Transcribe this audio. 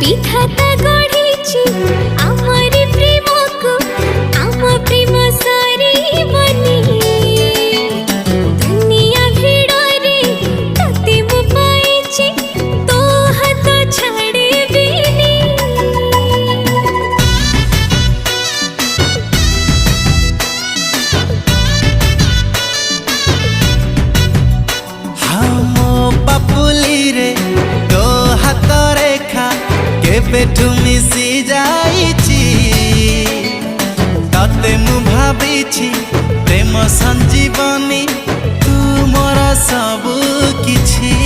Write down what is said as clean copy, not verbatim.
विधाता गढ़ी आमर प्रेम को आम प्रेम सारी बनी दुनिया भिड़े तते मु पाइछि तो हाथ छाड़े बिनी पेटू मिसी जाइछि तते मु भाबिछि प्रेम संजीवनी तू मोर सब किछि।